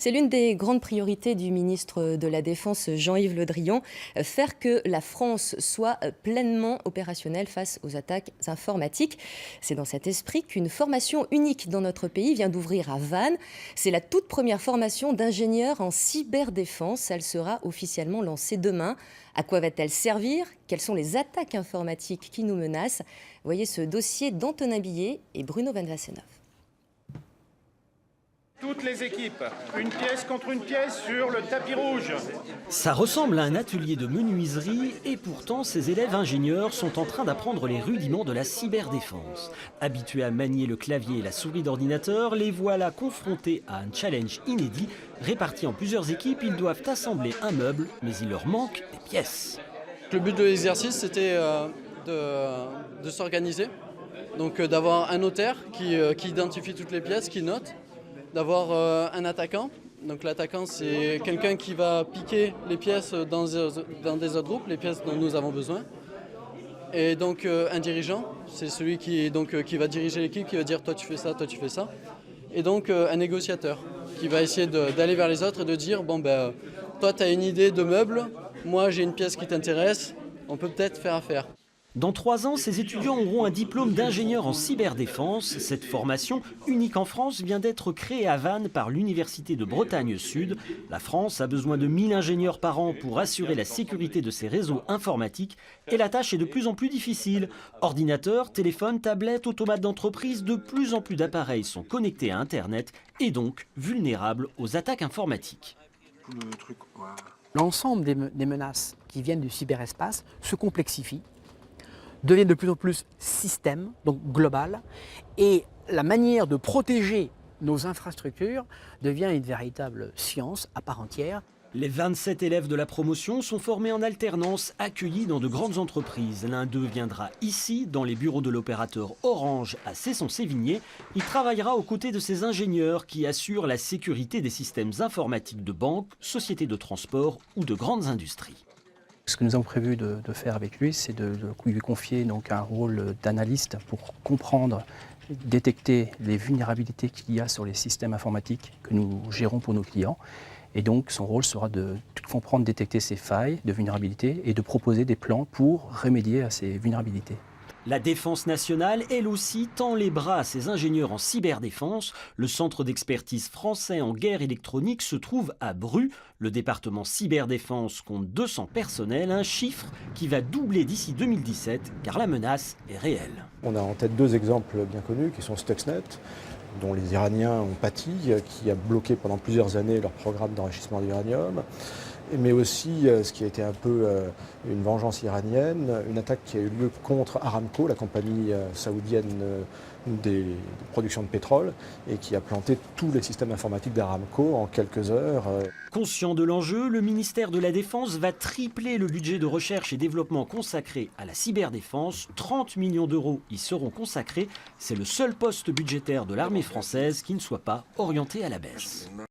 C'est l'une des grandes priorités du ministre de la Défense, Jean-Yves Le Drian, faire que la France soit pleinement opérationnelle face aux attaques informatiques. C'est dans cet esprit qu'une formation unique dans notre pays vient d'ouvrir à Vannes. C'est la toute première formation d'ingénieurs en cyberdéfense. Elle sera officiellement lancée demain. À quoi va-t-elle servir? Quelles sont les attaques informatiques qui nous menacent? Voyez ce dossier d'Antonin Billet et Bruno Van Wassenhoff. Toutes les équipes, une pièce contre une pièce sur le tapis rouge. Ça ressemble à un atelier de menuiserie et pourtant ces élèves ingénieurs sont en train d'apprendre les rudiments de la cyberdéfense. Habitués à manier le clavier et la souris d'ordinateur, les voilà confrontés à un challenge inédit. Répartis en plusieurs équipes, ils doivent assembler un meuble, mais il leur manque des pièces. Le but de l'exercice, c'était de s'organiser, donc d'avoir un notaire qui identifie toutes les pièces, qui note, d'avoir un attaquant. Donc l'attaquant, c'est quelqu'un qui va piquer les pièces dans des autres groupes, les pièces dont nous avons besoin. Et donc un dirigeant, c'est celui qui va diriger l'équipe, qui va dire toi tu fais ça, toi tu fais ça. Et donc un négociateur qui va essayer d'aller vers les autres et de dire bon ben toi tu as une idée de meuble, moi j'ai une pièce qui t'intéresse, on peut peut-être faire affaire. Dans 3 ans, ces étudiants auront un diplôme d'ingénieur en cyberdéfense. Cette formation, unique en France, vient d'être créée à Vannes par l'Université de Bretagne Sud. La France a besoin de 1000 ingénieurs par an pour assurer la sécurité de ses réseaux informatiques. Et la tâche est de plus en plus difficile. Ordinateurs, téléphones, tablettes, automates d'entreprise, de plus en plus d'appareils sont connectés à Internet et donc vulnérables aux attaques informatiques. L'ensemble des menaces qui viennent du cyberespace se complexifient, deviennent de plus en plus système, donc global, et la manière de protéger nos infrastructures devient une véritable science à part entière. Les 27 élèves de la promotion sont formés en alternance, accueillis dans de grandes entreprises. L'un d'eux viendra ici, dans les bureaux de l'opérateur Orange à Cesson-Sévigné. Il travaillera aux côtés de ces ingénieurs qui assurent la sécurité des systèmes informatiques de banques, sociétés de transport ou de grandes industries. Ce que nous avons prévu de faire avec lui, c'est de lui confier donc un rôle d'analyste pour comprendre, détecter les vulnérabilités qu'il y a sur les systèmes informatiques que nous gérons pour nos clients. Et donc son rôle sera de comprendre, détecter ces failles de vulnérabilité et de proposer des plans pour remédier à ces vulnérabilités. La Défense nationale, elle aussi, tend les bras à ses ingénieurs en cyberdéfense. Le centre d'expertise français en guerre électronique se trouve à Bru. Le département cyberdéfense compte 200 personnels, un chiffre qui va doubler d'ici 2017, car la menace est réelle. On a en tête 2 exemples bien connus qui sont Stuxnet, dont les Iraniens ont pâti, qui a bloqué pendant plusieurs années leur programme d'enrichissement d'uranium. Mais aussi ce qui a été un peu une vengeance iranienne, une attaque qui a eu lieu contre Aramco, la compagnie saoudienne des productions de pétrole, et qui a planté tous les systèmes informatiques d'Aramco en quelques heures. Conscient de l'enjeu, le ministère de la Défense va tripler le budget de recherche et développement consacré à la cyberdéfense. 30 millions d'euros y seront consacrés. C'est le seul poste budgétaire de l'armée française qui ne soit pas orienté à la baisse.